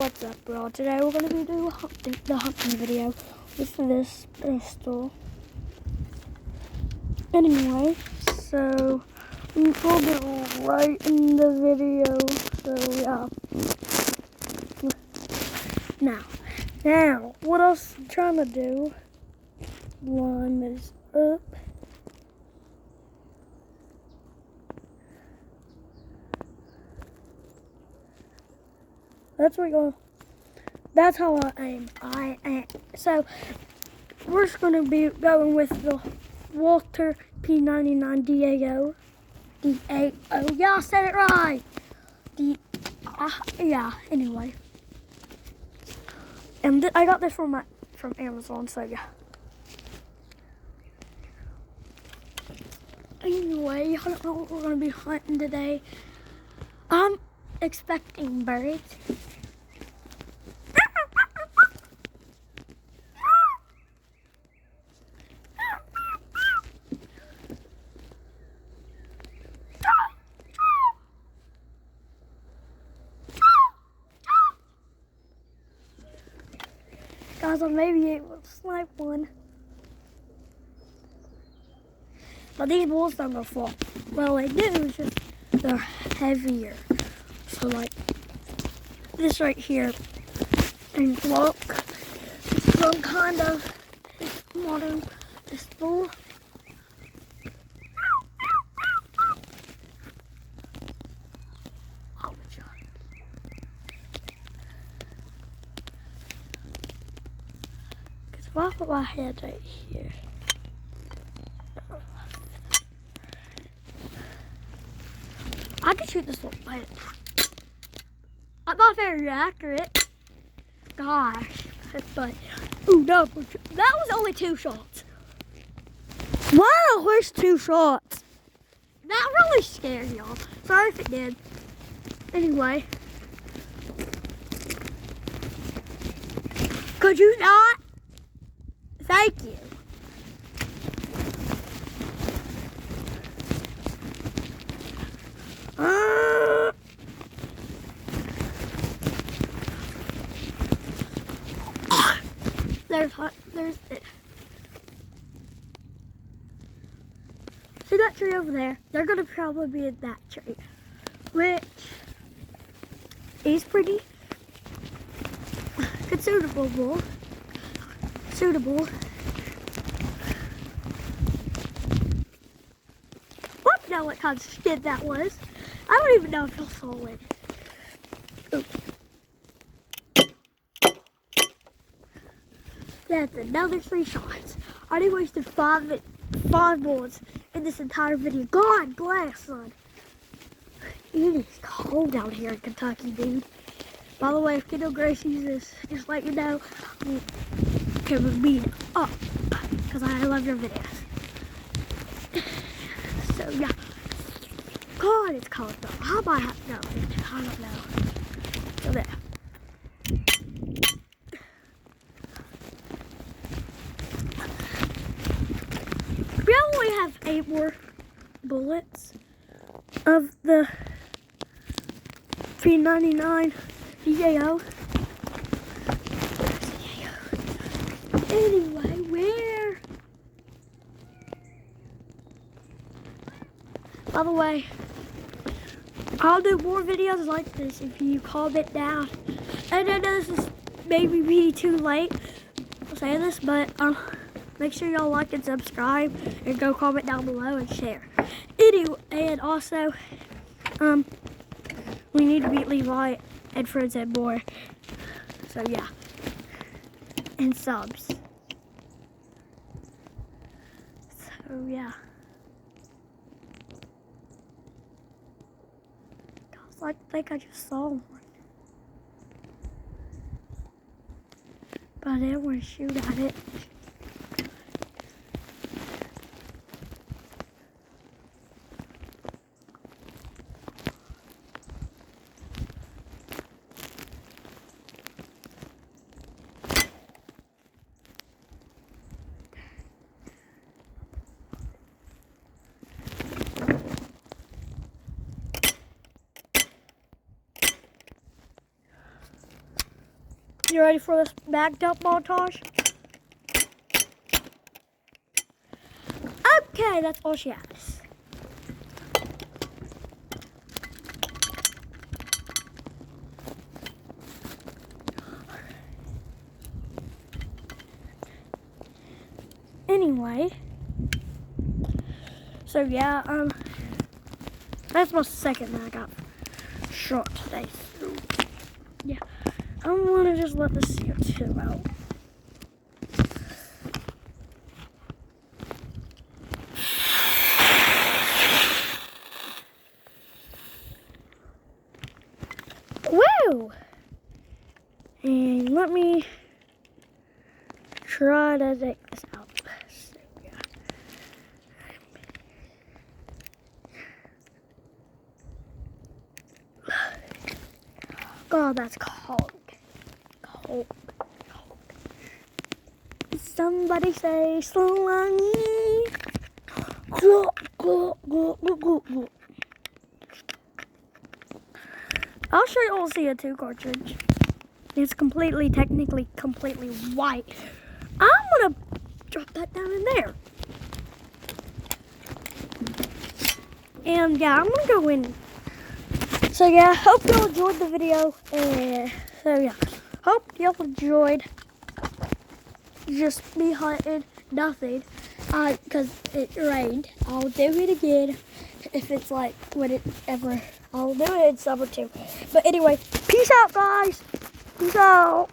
What's up, bro? Today we're gonna be doing the hunting video with this pistol. Anyway, so we'll get right in the video. So yeah. Now, what else I'm trying to do? One is up. That's how I aim. So we're just gonna be going with the Walter p99 DAO. DAO. Yeah, I said it right. Yeah. Anyway, and I got this from Amazon. So yeah. Anyway, I don't know what we're gonna be hunting today. I'm expecting birds. Guys, I may be able to snipe one. But these bulls don't go far. Well, they do, it's just they're heavier. So like this right here. And look, it's some kind of modern pistol. Oh my God. If I put my head right here. I can shoot this little plant. I'm not very accurate. Gosh. But, ooh, no. That was only 2 shots. Wow, where's 2 shots? That really scared y'all. Sorry if it did. Anyway. Could you not? Thank you. There's it. See that tree over there? They're gonna probably be in that tree, which is pretty suitable. What? Know what kind of skin that was? I don't even know if you'll saw it. Ooh. That's another 3 shots. I already wasted 5 bullets in this entire video. God bless, son. It is cold out here in Kentucky, dude. By the way, if Kiddo Grace uses this, just let you know, can beat up because I love your videos. So yeah. God, it's cold though. How about no? I don't know. So there. We only have 8 more bullets of the p99 DAO. Anyway, where? By the way, I'll do more videos like this if you comment down. And I know this is maybe be too late to say this, but make sure y'all like and subscribe and go comment down below and share. Anyway, and also, we need to beat Levi and Fred said more. So yeah. And subs. So yeah. I think I just saw one. But I didn't want to shoot at it. You ready for this bag dump montage? Okay, that's all she has. Anyway, so yeah, that's my second that I got shot today. So yeah, I'm gonna just let the CO2 out. Woo! And let me try to take this out. So, yeah. God, that's cold. Cold. Cold. Somebody say slowly. I'll show you all CO2 cartridge. It's technically completely white. I'm gonna drop that down in there. And yeah, I'm gonna go in. So yeah, hope y'all enjoyed the video. So yeah, hope y'all enjoyed just me hunting nothing. Because it rained. I'll do it again if it's like whenever. I'll do it in summer too. But anyway, peace out, guys. Peace out.